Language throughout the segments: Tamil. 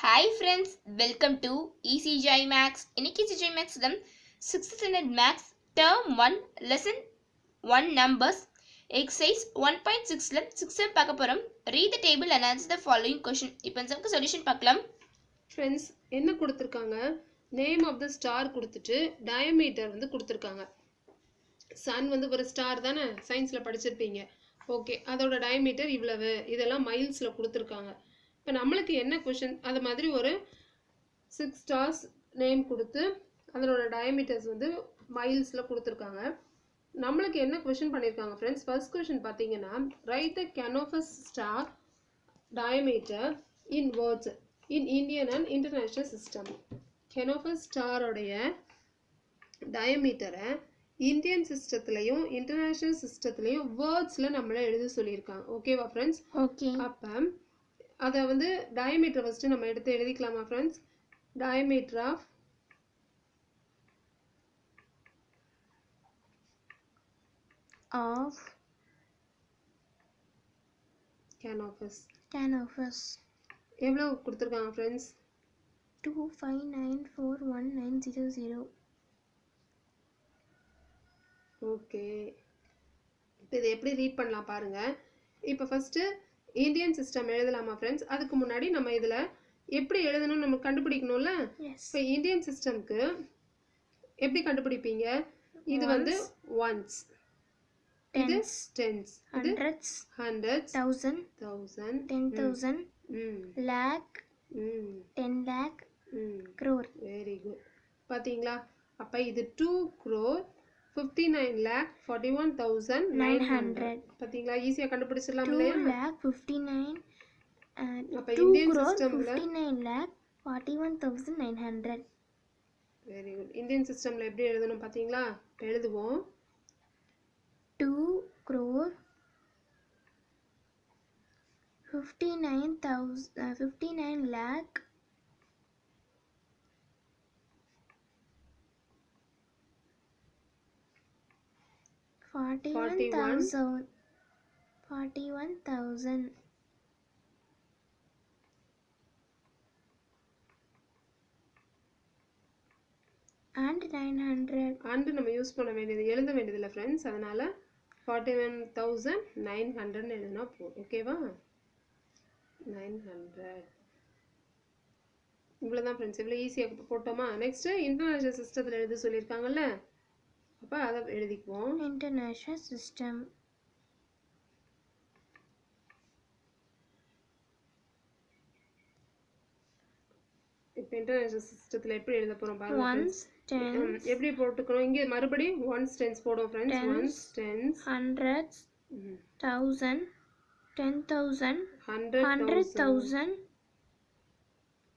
Hi friends, welcome to ECGI Max. இன்னைக்கு ECGI Max ல 6th standard Max term 1 lesson 1 numbers exercise 1.6 ல 6 பார்க்க போறோம். Read the table and answer the following question. இப்போ நமக்கு சொல்யூஷன் பார்க்கலாம். Friends, என்ன கொடுத்திருக்காங்க? நேம் ஆஃப் த ஸ்டார் கொடுத்துட்டு டயமீட்டர் வந்து கொடுத்திருக்காங்க. சன் வந்து ஒரு ஸ்டார் தானே, சயின்ஸ்ல படிச்சிருப்பீங்க. ஓகே, அதோட டயமீட்டர் இவ்வளவு, இதெல்லாம் மைல்ஸ்ல கொடுத்திருக்காங்க. இப்போ நம்மளுக்கு என்ன கொஷின், அது மாதிரி ஒரு 6 ஸ்டார்ஸ் நேம் கொடுத்து அதனோட டயமீட்டர்ஸ் வந்து மைல்ஸ்ல கொடுத்திருக்காங்க. நம்மளுக்கு என்ன கொஷின் பண்ணியிருக்காங்க ஃப்ரெண்ட்ஸ்? ஃபர்ஸ்ட் கொஷின் பார்த்தீங்கன்னா, write the Canopus star diameter in words in Indian and international system. Canopus ஸ்டாரோடைய டயமீட்டரை இந்தியன் சிஸ்டத்துலையும் இன்டர்நேஷ்னல் சிஸ்டத்துலையும் வேர்ட்ஸில் நம்மளை எழுத சொல்லியிருக்காங்க. ஓகேவா ஃப்ரெண்ட்ஸ்? ஓகே. அப்போ அதை வந்து டயமீட்டர் ஃபஸ்ட்டு நம்ம எடுத்து எழுதிக்கலாமா ஃப்ரெண்ட்ஸ்? டயமீட்டர் ஆஃப் கெனோபஸ் எவ்வளோ கொடுத்துருக்காங்க ஃப்ரெண்ட்ஸ்? 2594190. ஓகே, இப்போ இதை எப்படி ரீட் பண்ணலாம் பாருங்க. இப்போ ஃபர்ஸ்ட் இந்தியன் சிஸ்டம் எழுதலாமா ஃப்ரெண்ட்ஸ்? அதுக்கு முன்னாடி நம்ம இதில் எப்படி எழுதணும்னு நம்ம கண்டுபிடிக்கணும்ல. இப்போ இந்தியன் சிஸ்டம்க்கு எப்படி கண்டுபிடிப்பீங்க? இது வந்து ஒன்ஸ், இது டென்ஸ், இது hundreds, thousand, 10,000, lakh, 10 lakh, crore. Very good. பார்த்தீங்களா? அப்போ இது 2 crore 59,41,900. பார்த்தீங்களா? ஈஸியாக கண்டுபிடிச்சிடலாம் இல்லையா? 2,59,000 அப்போ இந்தியன் சிஸ்டம்ல 59,41,900. Very good. இந்தியன் சிஸ்டம்ல எப்படி எழுதணும் பார்த்தீங்களா? எழுதுவோம். 2 crore 59 lakh 41,000 and 900. அண்டு நம்ம யூஸ் பண்ண வேண்டியது, எழுத வேண்டியதில்லை ஃப்ரெண்ட்ஸ். அதனால 41,900 எழுதினா போதும். ஓகேவா? 900 இவ்வளோதான் ஃப்ரெண்ட்ஸ். இவ்வளோ ஈஸியாக போட்டோமா? நெக்ஸ்ட் இன்டர்நேஷ்னல் சிஸ்டத்தில் எழுத சொல்லியிருக்காங்கல்ல, அப்போ அதை எழுதிக்குவோம். International system. இப்போ இன்டர்நேஷ்னல் சிஸ்டத்தில் எப்படி எழுத போகிறோம் பாருங்க. Ones, tens, எப்படி போட்டுக்கணும்? இங்கே மறுபடியும் ஒன்ஸ் டென்ஸ் போடுவோம் friends. Once tense, hundreds, thousand, 10,000, 100,000,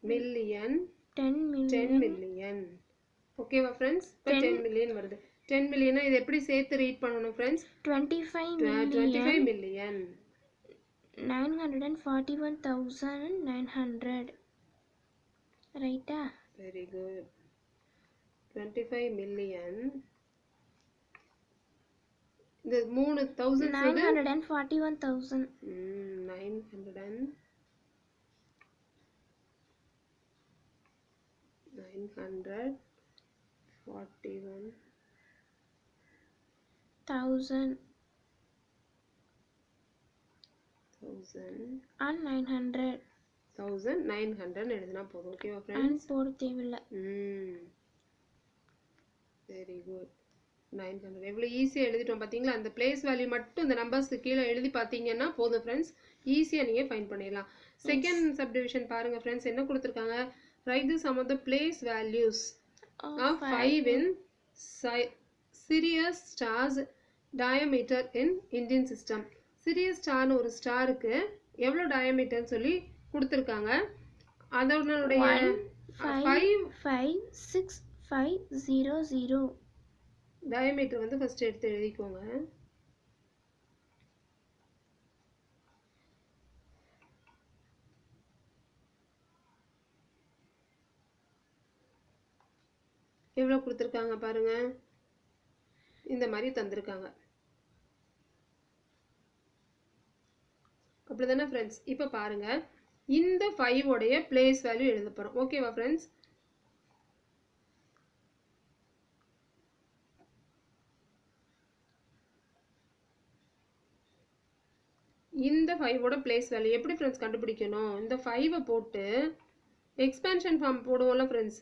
million, 10 10 million, million. ஓகேவா ஃப்ரெண்ட்ஸ்? இப்போ 10 மில்லியன் வருது. 10 மில்லியனா இது எப்படி சேர்த்து ரீட் பண்ணணும் ஃப்ரெண்ட்ஸ்? 25 25 million, million 941,900. ரைட்டா? Very good. 25 மில்லியன், இந்த 3,000 941,000. 941,000 and 900. 1,900 எழுதினா போதும். ஓகேவா and ஃப்ரெண்ட்ஸ்? போட தேவையில்லை. Very good. 900 எவ்வளோ ஈஸியாக எழுதிட்டோம் பார்த்தீங்களா? அந்த பிளேஸ் வேல்யூ மட்டும் இந்த நம்பர்ஸ்க்கு கீழே எழுதி பார்த்தீங்கன்னா போதும் ஃப்ரெண்ட்ஸ். ஈஸியாக நீங்கள் ஃபைண்ட் பண்ணிடலாம். செகண்ட் சப்டிவிஷன் பாருங்க ஃப்ரெண்ட்ஸ், என்ன கொடுத்துருக்காங்க? Write the sum of the place values of 5 in Sirius star's diameter in Indian system. Sirius ஸ்டார்னு ஒரு ஸ்டாருக்கு எவ்வளோ டயமீட்டர்னு சொல்லி கொடுத்துருக்காங்க. அதனுடைய 5,5,6,5,0,0 டயமீட்டர் வந்து ஃபர்ஸ்ட் எடுத்து எழுதிக்கோங்க. எவ்வளோ கொடுத்துருக்காங்க பாருங்க. இந்த மாதிரி தந்திருக்காங்க. அப்படிதானே ஃப்ரெண்ட்ஸ்? இப்போ பாருங்க, இந்த 5 உடைய பிளேஸ் வேல்யூ எழுத போறோம். ஓகேவா ஃப்ரெண்ட்ஸ்? இந்த 5 ஓட பிளேஸ் வேல்யூ எப்படி ஃப்ரெண்ட்ஸ் கண்டுபிடிக்கணும்? இந்த 5 போட்டு எக்ஸ்பான்ஷன் ஃபார்ம் போடுவோம்ல ஃப்ரெண்ட்ஸ்,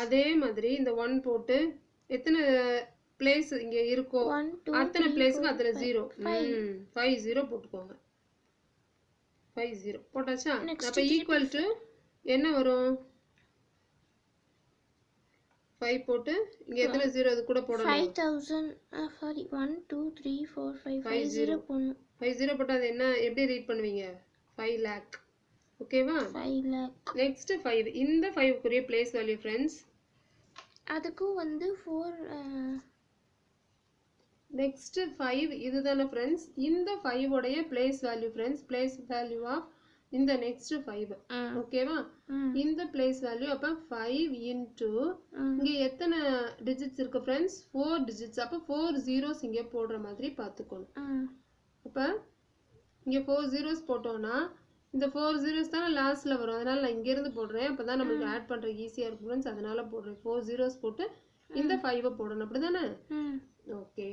அதே மாதிரி இந்த 1 போட்டு எத்தனை பிளேஸ் இங்க இருக்கோ அத்தனை பிளேஸ்க்கு அத்தனை 0 5 0 போட்டுக்கோங்க. 5 0 போட்டாச்சா? அப்ப ஈக்குவல் டு என்ன வரும்? 5 போட்டு இங்க எத்தனை 0 இது கூட போடணும்? 5000 sorry 1 2 3 4 5 5 0 போடணும். 5 0 போட்டா அது என்ன எப்படி ரீட் பண்ணுவீங்க? 5 lakh. ஓகேவா? 5 lakh. நெக்ஸ்ட் 5 இந்த 5 குரிய பிளேஸ் வேல்யூ ஃப்ரெண்ட்ஸ் அதுக்கு வந்து 4 நெக்ஸ்ட் 5 இதுதானே ஃப்ரெண்ட்ஸ். இந்த 5 உடைய place value friends place value of இந்த நெக்ஸ்ட் 5 ஓகேவா? இந்த பிளேஸ் வேல்யூ அப்ப 5 இன்டு இங்க எத்தனை டிஜிட்ஸ் இருக்கு ஃப்ரெண்ட்ஸ்? 4 டிஜிட்ஸ். அப்ப 4 zeros இங்க போடுற மாதிரி பாத்துக்கணும். அப்ப இங்க 4 zeros போட்டோம்னா இந்த 4 zeros தான லாஸ்ட்ல வரும். அதனால நான் இங்க இருந்து போடுறேன். அப்பதான் நமக்கு ஆட் பண்ற ஈஸியா இருக்கும் ஃப்ரெண்ட்ஸ். அதனால போடுறேன். 4 zeros போட்டு இந்த 5 போடணும். அப்படிதானே? ஓகே.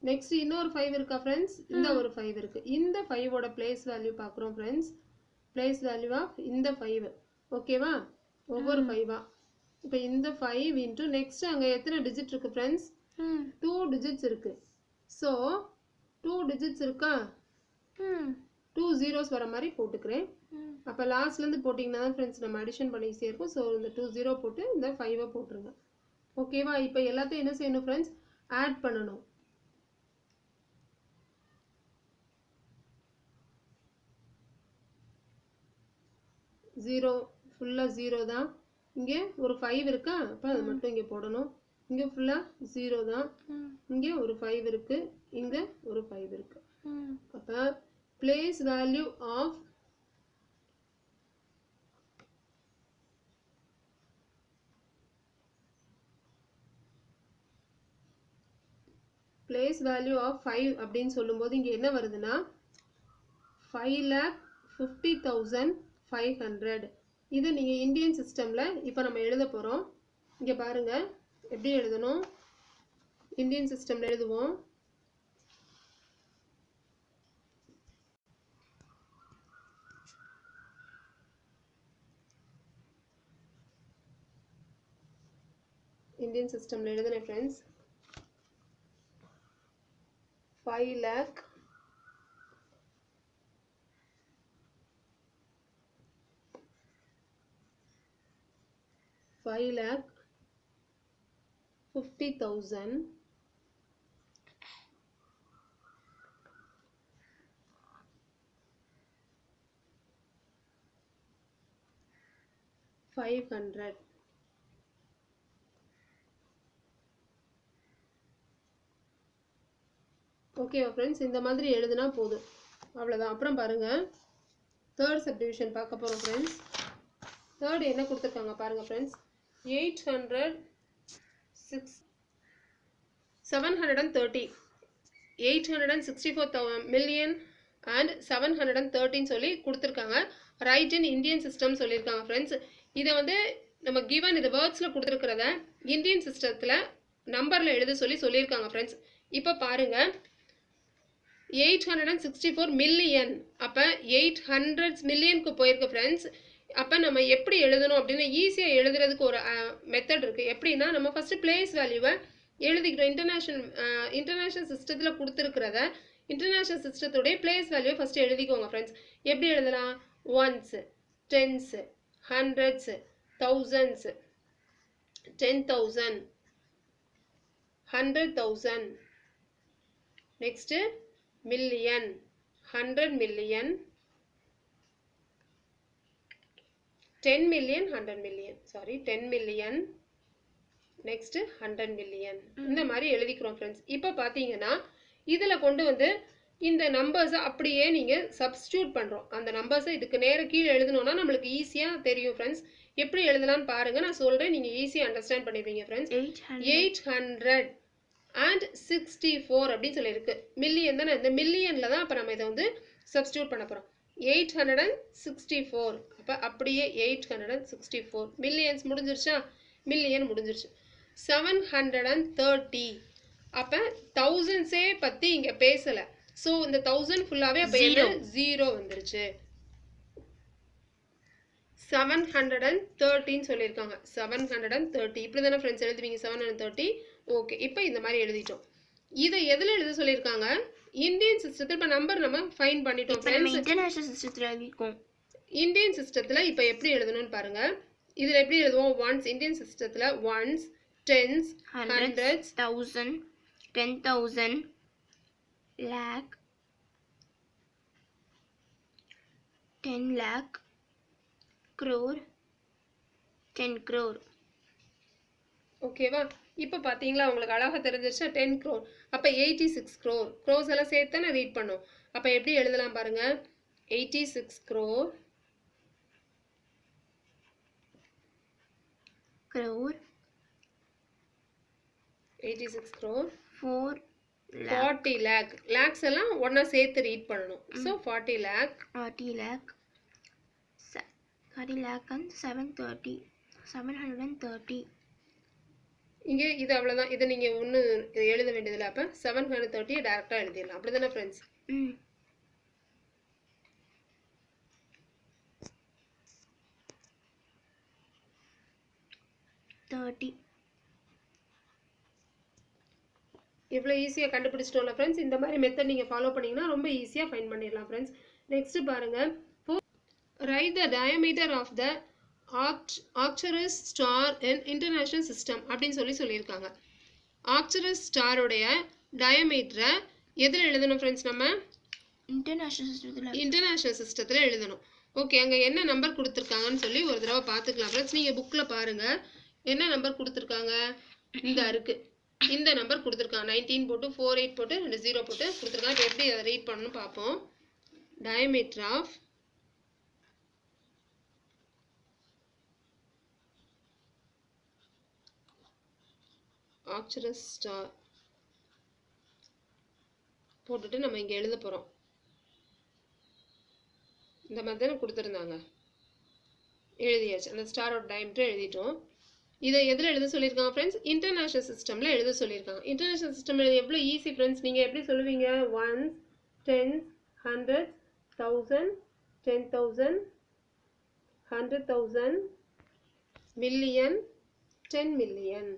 நெக்ஸ்ட் இன்னொரு 5 இருக்கா ஃப்ரெண்ட்ஸ்? இந்த ஒரு 5 இருக்கு. இந்த 5 ஓட பிளேஸ் வேல்யூ பார்க்குறோம் ஃப்ரெண்ட்ஸ். பிளேஸ் வேல்யூ ஆஃப் இந்த 5 ஓகேவா? ஒவ்வொரு 5ஆ. இப்போ இந்த 5 இன்டு நெக்ஸ்ட் அங்க எத்தனை டிஜிட் இருக்கு ஃப்ரெண்ட்ஸ்? 2 டிஜிட்ஸ் இருக்கு. ஸோ 2 டிஜிட்ஸ் இருக்கா? 2 zeros வர மாதிரி போட்டுக்கிறேன். அப்போ லாஸ்ட்ல இருந்து போட்டிங்கன்னா தான் ஃப்ரெண்ட்ஸ் நம்ம அடிஷன் பண்ண ஈஸியாக இருக்கும். ஸோ இந்த 2 0 போட்டு இந்த 5 போட்டுருங்க. ஓகேவா? இப்போ எல்லாத்தையும் என்ன செய்யணும் ஃப்ரெண்ட்ஸ்? ஆட் பண்ணணும். ஜீரோ ஃபுல்லாக 0 தான். இங்கே ஒரு 5 இருக்கா? அப்போ அது மட்டும் இங்கே போடணும். இங்கே ஃபுல்லாக 0 தான். இங்கே ஒரு 5 இருக்கு. இங்கே ஒரு 5 இருக்கு. அப்போ place value of place value of 5 அப்படின்னு சொல்லும்போது இங்கே என்ன வருதுன்னா 5,50,500. இது நீங்கள் இந்தியன் சிஸ்டமில் இப்போ நம்ம எழுத போகிறோம். இங்கே பாருங்க எப்படி எழுதணும். இந்தியன் சிஸ்டமில் எழுதுவோம். இந்தியன் சிஸ்டமில் எழுதுனேன் ஃப்ரெண்ட்ஸ். 5 lakh 50,000 500. ஓகேவா ஃப்ரெண்ட்ஸ்? இந்த மாதிரி எழுதுனா போதும். அவ்வளோதான். அப்புறம் பாருங்க தேர்ட் சப்டிவிஷன் பார்க்க போகிறோம் ஃப்ரெண்ட்ஸ். தேர்ட் என்ன கொடுத்துருக்காங்க பாருங்க ஃப்ரெண்ட்ஸ். 730 864 million and 713 சொல்லி கொடுத்துருக்காங்க. ரைட் இன் இந்தியன் சிஸ்டம் சொல்லியிருக்காங்க ஃப்ரெண்ட்ஸ். இதை வந்து நம்ம கிவன் இது வேர்ட்ஸில் கொடுத்துருக்கிறத இந்தியன் சிஸ்டத்தில் நம்பரில் எழுத சொல்லியிருக்காங்க ஃப்ரெண்ட்ஸ். இப்போ பாருங்க 864 மில்லியன். அப்போ 800 மில்லியனுக்கு போயிருக்கு ஃப்ரெண்ட்ஸ். அப்போ நம்ம எப்படி எழுதணும் அப்படின்னு ஈஸியாக எழுதுறதுக்கு ஒரு மெத்தட் இருக்குது. எப்படின்னா நம்ம ஃபஸ்ட்டு பிளேஸ் வேல்யூவை எழுதிக்கிறோம். இன்டர்நேஷ்னல் சிஸ்டத்தில் கொடுத்துருக்கிறத இன்டர்நேஷ்னல் சிஸ்டத்துடைய பிளேஸ் வேல்யூவை ஃபஸ்ட்டு எழுதிக்கோங்க ஃப்ரெண்ட்ஸ். எப்படி எழுதலாம்? Ones, tens, hundreds, thousands, 10,000, 100,000. Next million, 100 million, 10 million, 100 million, sorry 10 million, next 100 million. இந்த மாதிரி எழுதிக்கிறோம் ஃப்ரெண்ட்ஸ். இப்போ பார்த்தீங்கன்னா இதில் கொண்டு வந்து இந்த நம்பர்ஸை அப்படியே நீங்கள் சப்ஸ்டியூட் பண்ணுறோம். அந்த நம்பர்ஸை இதுக்கு நேரம் கீழே எழுதணும்னா நம்மளுக்கு ஈஸியாக தெரியும் ஃப்ரெண்ட்ஸ். எப்படி எழுதலாம்னு பாருங்கள், நான் சொல்கிறேன், நீங்கள் ஈஸியாக அண்டர்ஸ்டாண்ட் பண்ணிடுவீங்க ஃப்ரெண்ட்ஸ். 864 அப்படின்னு சொல்லியிருக்கு. மில்லியன் தானே? இந்த மில்லியனில் தான் அப்போ நம்ம இதை வந்து சப்ஸ்டியூட் பண்ண போகிறோம். 864 அப்போ அப்படியே 864 மில்லியன்ஸ் முடிஞ்சிருச்சா, மில்லியன் முடிஞ்சிருச்சு. 730 அப்போ தௌசண்ட்ஸே பற்றி இங்கே பேசலை. ஸோ இந்த 1000 ஃபுல்லாகவே அப்போ என்ன 0 வந்துருச்சு. 730 சொல்லியிருக்காங்க. 730 இப்படி தானே ஃப்ரெண்ட்ஸ் எழுதுவீங்க 730. ஓகே, இப்போ இந்த மாதிரி எழுதிட்டோம். இதை எதில் எழுத சொல்லியிருக்காங்க, இந்தியன் சிஸ்டத்தில். இப்போ நம்பர் நம்ம ஃபைன் பண்ணிட்டோம் ஃப்ரெண்ட்ஸ். இன்டர்நேஷனல் சிஸ்டத்தில் எழுதிருக்கோம். இந்தியன் சிஸ்டத்தில் இப்போ எப்படி எழுதணும்னு பாருங்க. இதில் எப்படி எழுதுவோம், ஒன்ஸ் இந்தியன் சிஸ்டத்தில் once, tens, hundreds, 1000, 10,000, lakh, 10 lakh, crore, 10 crore. ஓகேவா? இப்போ பார்த்தீங்களா உங்களுக்கு அழகாக தெரிஞ்சிருச்சா 10 crore. அப்போ 86 crore. க்ரோஸ் எல்லாம் சேர்த்து தானே ரீட் பண்ணோம். அப்போ எப்படி எழுதலாம் பாருங்க, 86 crore, crore, 86 crore, 40 lakh. Lakhs எல்லாம் ஒன்றா சேர்த்து ரீட் பண்ணணும். So 40 lakh, 40 lakh, 30 lakh and 730. இங்கே இது அவ்வளோதான். இதை நீங்கள் ஒன்று எழுத வேண்டியதில்லை. அப்போ 730 டேரெக்டாக எழுதிடலாம். அப்படி தானே ஃப்ரெண்ட்ஸ்? 30. இவ்வளோ ஈஸியாக கண்டுபிடிச்சிட்டோம்ல ஃப்ரெண்ட்ஸ். இந்த மாதிரி மெத்தட் நீங்கள் ஃபாலோ பண்ணிங்கன்னா ரொம்ப ஈஸியாக ஃபைண்ட் பண்ணிடலாம் ஃப்ரெண்ட்ஸ். நெக்ஸ்ட் பாருங்கள், write the diameter of the Arcturus star in international system அப்படின்னு சொல்லியிருக்காங்க. ஆர்க்சரஸ் ஸ்டாரோடைய டயமீட்டரை எதில் எழுதணும் ஃப்ரெண்ட்ஸ், நம்ம இன்டர்நேஷ்னல் சிஸ்டத்தில் எழுதணும். ஓகே, அங்கே என்ன நம்பர் கொடுத்துருக்காங்கன்னு சொல்லி ஒரு தடவை பார்த்துக்கலாம் ஃப்ரெண்ட்ஸ். நீங்கள் புக்கில் பாருங்கள் என்ன நம்பர் கொடுத்துருக்காங்க. இந்த இருக்குது, இந்த நம்பர் கொடுத்துருக்காங்க. 19 போட்டு 48 போட்டு 2 0 போட்டு கொடுத்துருக்காங்க. இப்போ எப்படி அதை ரீட் பண்ணணும் பார்ப்போம். டயமீட்டர் ஆஃப் ஆர்க்சரஸ் ஸ்டார் போட்டுட்டு நம்ம இங்கே எழுத போகிறோம். இந்த மாதிரி தானே கொடுத்துருந்தாங்க, எழுதியாச்சு. அந்த ஸ்டாரோட டயமீட்டர் எழுதிட்டோம். இதை எதில் எழுத சொல்லியிருக்காங்க ஃப்ரெண்ட்ஸ், இன்டர்நேஷ்னல் சிஸ்டமில் எழுத சொல்லியிருக்காங்க. இன்டர்நேஷ்னல் சிஸ்டம் எழுத எவ்வளோ ஈஸி ஃப்ரெண்ட்ஸ். நீங்கள் எப்படி சொல்லுவீங்க, 1s, 10s, 100s, 1000, 10,000, 100,000, million, 10 million.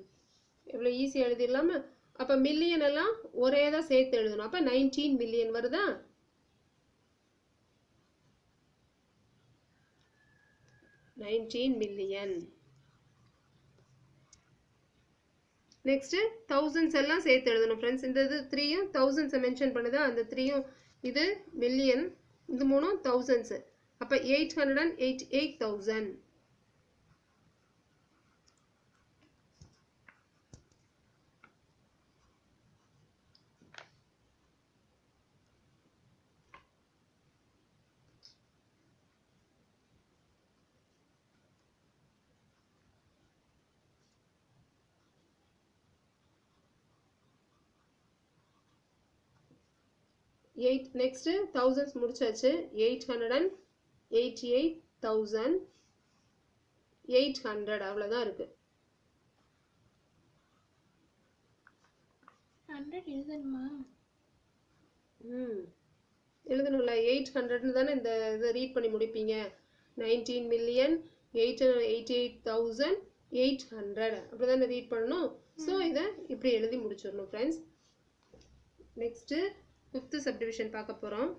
எவ்வளோ ஈஸி எழுதிடலாமா? அப்போ மில்லியன் எல்லாம் ஒரே தான் சேர்த்து எழுதணும். அப்போ 19 மில்லியன் வருதா? $19 million. நெக்ஸ்ட் தௌசண்ட்ஸ் எல்லாம் சேர்த்து எழுதணும் ஃப்ரெண்ட்ஸ். இந்த இது 3யும் தௌசண்ட்ஸை மென்ஷன் பண்ணுதா, அந்த 3யும் இது மில்லியன், இது 3ம் தௌசண்ட்ஸு. அப்போ 888,000. நெக்ஸ்ட் தௌசண்ட்ஸ் முடிச்சாச்சு. 888,800 அவ்வளோதான் இருக்கு. 100 எழுதணுமா? எழுதணும்ல. 800ன்னு தானே இந்த இதை ரீட் பண்ணி முடிப்பீங்க. 19,88,800 அப்படி தானே ரீட் பண்ணணும். ஸோ இதை இப்படி எழுதி முடிச்சிடணும் ஃப்ரெண்ட்ஸ். நெக்ஸ்ட்டு 5th சப்டிவிஷன் பார்க்க போகிறோம்.